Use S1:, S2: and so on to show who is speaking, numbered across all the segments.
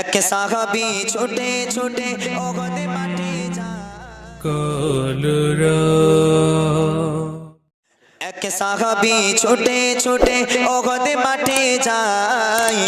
S1: এক সাহাবী ছুটে ছুটে ওহদ মাঠে যায় এক সাহাবী ছুটে ছুটে ওহদ মাঠে যায়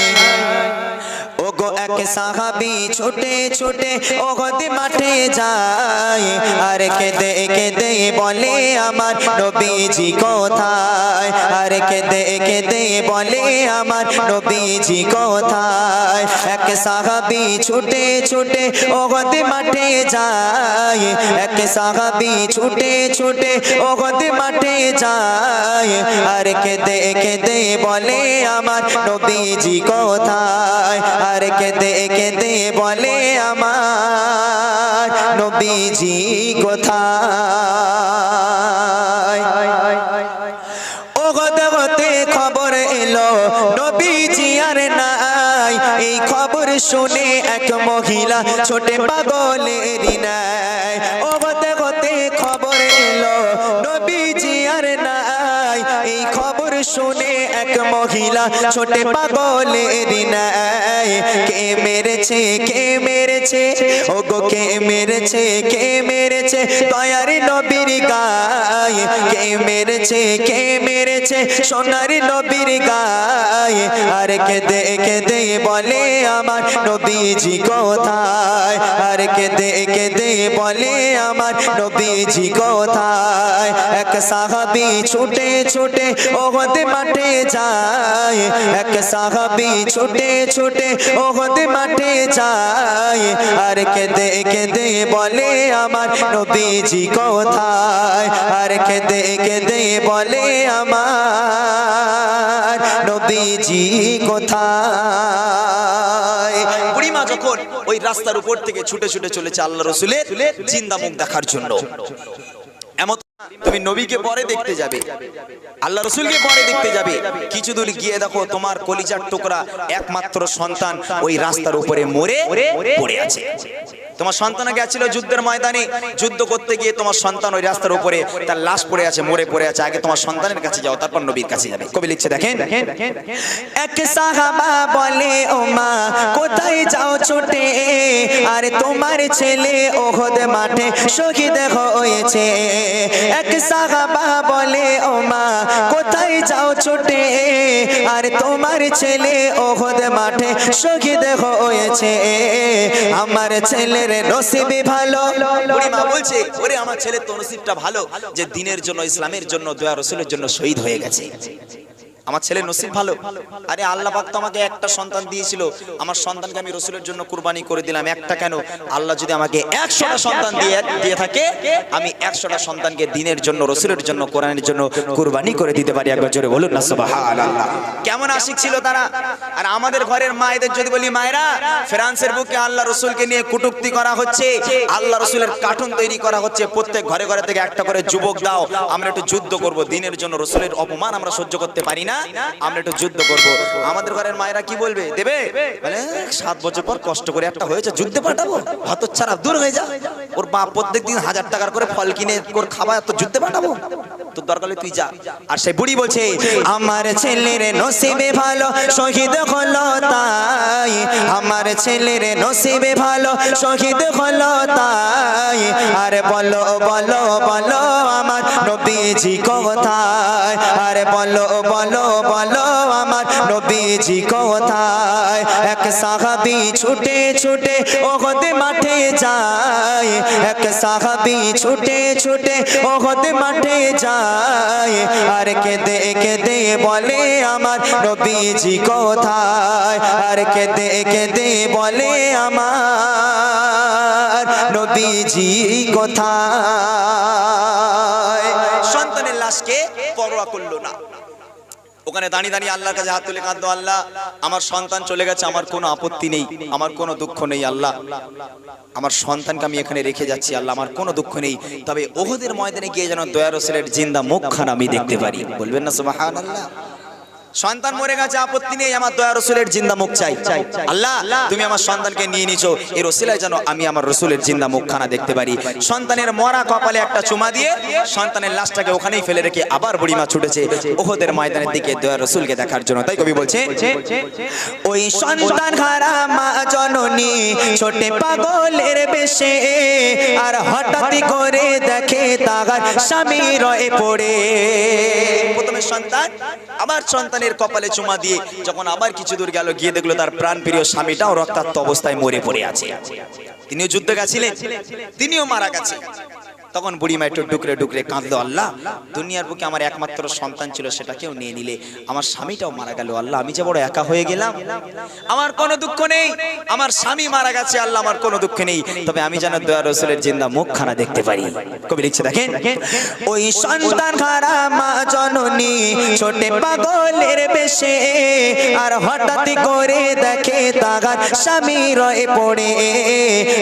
S1: ওগো এক সাহাবী ছুটে ছুটে ওহদ মাঠে যায় আর কেঁদে কেঁদে বলে আমার নবীজি কোথায় আর কেঁদে কেঁদে বলে আমার নবীজি কোথায় এক সাহাবী ছুটে ছুটে ওহদ মাঠে যায় এক সাহাবী ছুটে ছুটে ওহদ মাঠে যায় আর কেঁদে কেঁদে বলে আমার নবীজি কোথায় আর কেঁদে কেঁদে বলে আমার নবীজি কোথায় ওহদ হতে খবর এলো নবীজি আর নাই এই খবর শুনে এক মহিলা ছোটে পাগলের নাই ওহদ হতে খবর এলো নবীজি আর নাই এই খবর শুনে এক মহিলা ছোটে পাগলের নাই কে মেরেছে ওগো কে মেরেছে দয়ার নবীর গায়ে কে মেরেছে সোনার নবীর গায়ে আর কেঁদে কেঁদে বলে আমার নবীজি কোথায় আর কেঁদে কেঁদে বলে আমার নবীজি কোথায় এক সাহাবী ছুটে ছুটে ওহদ মাঠে যায় এক সাহাবী ছুটে ছুটে ওহদ মাঠে যায় আর কেঁদে কেঁদে বলে আমার নবীজি কোথায় আর কেঁদে কেঁদে বলে আমার নবীজি কোথায় বুড়িমা যখন ওই রাস্তার উপর থেকে ছুটে ছুটে চলেছে আল্লাহ রাসূলের জিন্দা মুখ দেখার জন্য এমন তুমি নবীকে পরে দেখতে যাবে আল্লাহ রাসূলকে পরে দেখতে যাবে কিছু দূর গিয়ে দেখো তোমার কলিজার টুকরা একমাত্র সন্তান ওই রাস্তার উপরে মরে পড়ে আছে তোমার সন্তান গেছিল যুদ্ধের ময়দানে যুদ্ধ করতে গিয়ে তোমার সন্তান ওই রাস্তার উপরে তার লাশ পড়ে আছে মরে পড়ে আছে আগে তোমার সন্তানের কাছে যাও তারপর নবীর কাছে যাবে কবি লিখছে দেখেন এক সাহাবা বলে ও মা কোথায় যাও ছুটে আর তোমার ছেলে ওহদ মাঠে শহীদ হয়েছে এক সাহাবা বলে ও মা কোথায় যাও ছুটে আর তোমার ছেলে ওহদ মাঠে শহীদ হয়েছে আমার ছেলের নসিব ভালো বুড়িমা বলছে ওরে আমার ছেলের তো নসিবটা ভালো যে দ্বীনের জন্য ইসলামের জন্য দয়া রাসূলের জন্য শহীদ হয়ে গেছে আমার ছেলে নসিব ভালো আরে আল্লাহ পাক তো আমাকে একটা সন্তান দিয়েছিল আমার সন্তানকে আমি রাসূলের জন্য কুরবানি করে দিলাম একটা কেন আল্লাহ যদি আমাকে 100টা সন্তান দিয়ে থাকে আমি 100টা সন্তানকে দ্বীনের জন্য রাসূলের জন্য কোরআনের জন্য কুরবানি করে দিতে পারি একবার জোরে বলুন না সুবহানাল্লাহ কেমন আশিক ছিল তারা আর আমাদের ঘরের মায়েদের যদি বলি মায়েরা ফ্রান্সের বুকে আল্লাহ রাসূলকে নিয়ে কটূক্তি করা হচ্ছে আল্লাহ রাসূলের কার্টুন তৈরি করা হচ্ছে প্রত্যেক ঘরে ঘরে থেকে একটা করে যুবক দাও আমরা একটু যুদ্ধ করব দ্বীনের জন্য রাসূলের অপমান আমরা সহ্য করতে পারি না আমরা একটু যুদ্ধ করব আমাদের ঘরের মায়েরা কি বলবে দেবে বলে 7 বছর পর কষ্ট করে একটা হয়েছে যুদ্ধে পাঠাবো হতচ্ছাড়া দূর হয়ে যা ওর বাপ প্রত্যেকদিন 1000 টাকার করে ফল কিনে ওর খাওয়া তো যুদ্ধে পাঠাবো তোর দরকার হলে তুই যা আর সেই বুড়ি বলছে আমার ছেলের নসিবে ভালো শহীদ হলো তাই আমার ছেলের নসিবে ভালো শহীদ হলো তাই আরে বলো বলো বলো আমার নবীজি কোথায় আরে বলো বলো বলো আমার নবীজি কোথায় এক সাহাবী ছুটে ছুটে ওহদ মাঠে যায় এক সাহাবী ছুটে ছুটে ওহদ মাঠে যায় আর কেঁদে কেঁদে বলে আমার নবীজি কোথায় আর কেঁদে কেঁদে বলে আমার নবীজি কোথায় সন্তানের লাশকে পরোয়া করলো না ওখানে দাঁড়িয়ে দাঁড়িয়ে আল্লাহর কাছে হাত তুলে কাঁদতো আল্লাহ আমার সন্তান চলে গেছে আমার কোনো আপত্তি নেই আমার কোনো দুঃখ নেই আল্লাহ আমার সন্তানকে আমি এখানে রেখে যাচ্ছি আল্লাহ আমার কোনো দুঃখ নেই তবে ওহদের ময়দানে গিয়ে যেন দয়া রাসূলের জিন্দা মুখখানা আমি দেখতে পারি বলবেন না সুবহানাল্লাহ সন্তান মরে গেছে আপত্তি নেই আমার দয়া রাসূলের জিন্দা মুখ চাই আল্লাহ তুমি আমার সন্তানকে নিয়ে নিছো এই রসিলায় যেন আমি আমার রাসূলের জিন্দা মুখখানা দেখতে পারি সন্তানের মরা কপালে একটা চুমা দিয়ে সন্তানের লাশটাকে ওখানেই ফেলে রেখে আবার বুড়িমা ছুটেছে উহুদের ময়দানের দিকে দয়া রাসূলকে দেখার জন্য তাই কবি বলছে ওই সন্তান হারা মা
S2: জননী ছোটে পাগলের বেশে, আর হঠাৎ করে দেখে তার স্বামী রয়ে পড়ে।
S1: প্রথমে সন্তান, আমার সন্তানের কপালে চুমা দিয়ে যখন আবার কিছু দূর গেল, গিয়ে দেখলো তার প্রাণ প্রিয় স্বামীটাও রক্তাক্ত অবস্থায় মরে পড়ে আছে। তিনিও যুদ্ধে গেছিলেন, তিনিও মারা গেছে। তখন বুড়িমা একটু ডুকরে ডুকরে কাঁদলো, আল্লাহ দুনিয়ার বুকে আমার একমাত্র সন্তান ছিল, সেটাকেও নিয়ে নিলে, আমার স্বামীটাও মারা গেল, আল্লাহ আমি যে বড় একা হয়ে গেলাম। আমার কোনো দুঃখ নেই, আমার স্বামী মারা গেছে, আল্লাহ আমার কোনো দুঃখ নেই, তবে আমি যেন দয়া রাসূলের জিন্দা মুখখানা দেখতে পারি। কবি লিখছে দেখেন,
S2: ওই সন্তান হারা মা জননী ছোটে পাগলের বেশে, আর হঠাৎ করে দেখে তার স্বামী রয়ে পড়ে।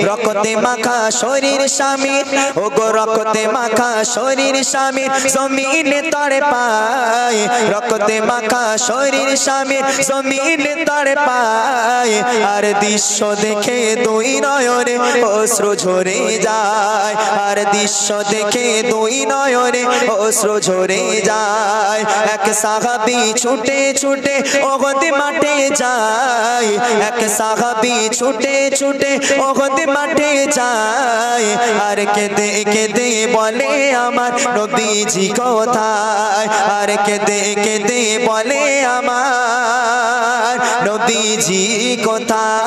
S2: রক্তে মাখা শরীর স্বামী, ও গো রক্তে মাখা শরীর স্বামীর জমিনে তড়ে পায়, রক্তে মাখা শরীর স্বামীর জমিনে তড়ে পায়। আর দৃশ্য দেখে দুই নয়নে অশ্রু ঝরে যায়, আর দৃশ্য দেখে দুই নয়নে অশ্রু ঝরে যায়। এক সাহাবী ছুটে ছুটে ওহদ মাঠে যায়, এক সাহাবী ছুটে ছুটে ওহদ মাঠে যায়। আর কেঁদে কেঁদে বলে আমার নবীজি কোথায়, আর কেঁদে কেঁদে বলে আমার নবীজি কোথায়।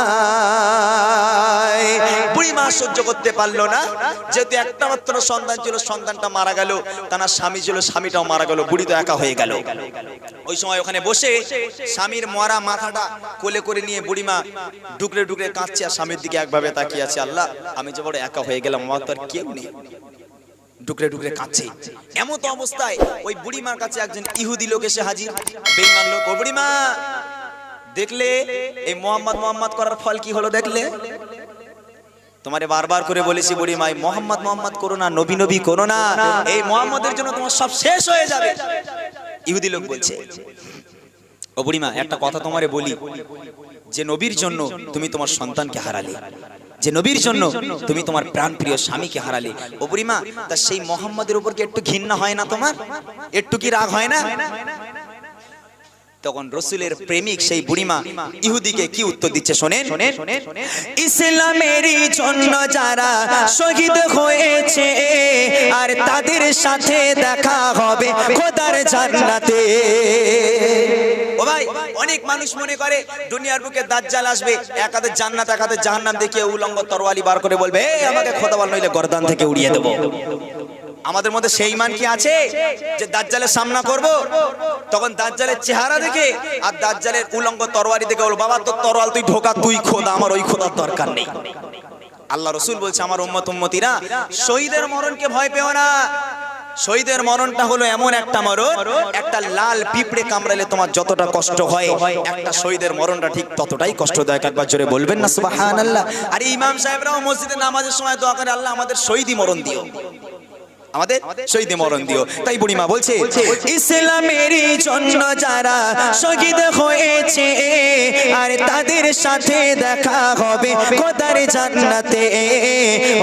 S1: বুড়িমা সহ্য করতে পারলো না, যেহেতু একটা মাত্র সন্তান ছিল, সন্তানটা মারা গেল, তার স্বামী ছিল, স্বামীটাও মারা গেল, বুড়ি তো একা হয়ে গেল। ওই সময় ওখানে বসে স্বামীর মরা মাথাটা কোলে করে নিয়ে বুড়িমা ডুকরে ডুকরে কাঁদছে, আর স্বামীর দিকে একভাবে তাকিয়ে আছে, আল্লাহ আমি যে বড় একা হয়ে গেলাম, আমার তো আর কেউ নেই। ডুকরে ডুকরে কাঁদছে। এমত অবস্থায় ওই বুড়িমার কাছে একজন ইহুদি লোক এসে হাজির, বেঈমান লোক। ও বুড়িমা, দেখলে এই মোহাম্মদ মোহাম্মদ করার ফল কি হলো দেখলে? তোমারে বারবার করে বলেছি বুড়িমা, মোহাম্মদ মোহাম্মদ করো না, নবী নবী করো না, এই মোহাম্মদের জন্য তোমার সব শেষ হয়ে যাবে। ইহুদি লোক বলছে, ও বুড়িমা একটা কথা তোমারে বলি, যে নবীর জন্য তুমি তোমার সন্তানকে হারালে, যে নবীর জন্য তুমি তোমার প্রাণ প্রিয় স্বামীকে হারালে, ও বুড়িমা তা সেই মোহাম্মদের উপর কি একটু ঘৃণা হয় না তোমার? একটু কি রাগ হয় না? তখন রসুলের প্রেমিক সেই বুড়িমা ইহুদিকে কি উত্তর দিচ্ছে শোনেন।
S2: ইসলামের জন্য যারা শহীদ হয়েছে, আর তাদের সাথে দেখা হবে খোদার জান্নাতে।
S1: ও ভাই, অনেক মানুষ মনে করে দুনিয়ার বুকে দাজ্জাল আসবে, এক হাতে জান্নাত এক হাতে জাহান্নাম দেখিয়ে উলঙ্গ তরোয়ালি বার করে বলবে, এই আমাকে খোদা বল, নইলে গর্দান থেকে উড়িয়ে দেব। আমাদের মধ্যে সেই ঈমান কি আছে যে দাজ্জালের সামনা করব? তখন দাজ্জালের চেহারা দেখে আর দাজ্জালের উলঙ্গ তরবারি দেখে বলবো, বাবা তোর তরোয়াল তুই ঢোকা, তুই খোদা, আমার ওই খোদার দরকার নেই। আল্লাহ রাসূল বলছে, আমার উম্মত উম্মতিরা, শহীদের মরণকে ভয় পেও না। শহীদের মরণটা হলো এমন একটা মরণ, একটা লাল পিঁপড়ে কামড়ালে তোমার যতটা কষ্ট হয়, একটা শহীদের মরণটা ঠিক ততটাই কষ্টদায়ক। একবার জোরে বলবেন না সুবহানাল্লাহ। আর ইমাম সাহেবরাও মসজিদে নামাজের সময় দোয়া করে, আল্লাহ আমাদের শহীদি মরণ দিও, আমাদের শহীদ মরণ দিও। তাই বুড়িমা বলছে,
S2: ইসলামের জন্য যারা শহীদ হয়েছে, আর তাদের সাথে দেখা হবে খোদার জান্নাতে।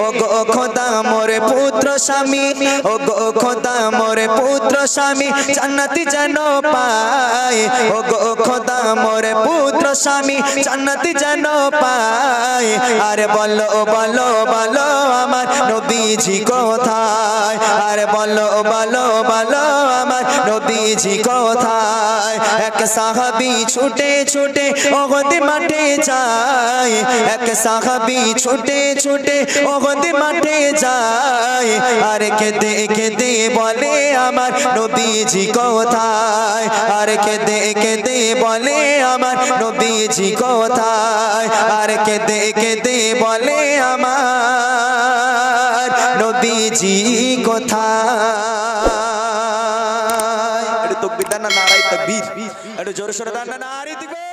S2: ও গো খোদা মোর পুত্র স্বামী, ও গো খোদা মোর পুত্র স্বামী জান্নাতি যেন পায়, ও গো খোদা মোর পুত্র স্বামী জান্নাতি যেন পায়। আর বলো বলো বলো আমার নবীজি কোথায়, আর বলো বলো বলো আমার নবীজি কোথায়। এক সাহাবী ছুটে ছুটে ওহদ মাঠে যায়, এক সাহাবী ছুটে ছুটে ওহদ মাঠে যায়। আর কেঁদে কেঁদে বলে আমার নবীজি কোথায়, আর কেঁদে কেঁদে বলে আমার নবীজি কোথায়, আর কেঁদে কেঁদে বলে আমার নবীজি কোথায়। একটু তাকবীর দেন না, নারায়ে তাকবীর, একটু জোরে সোরে দেন না, নারে দিবে।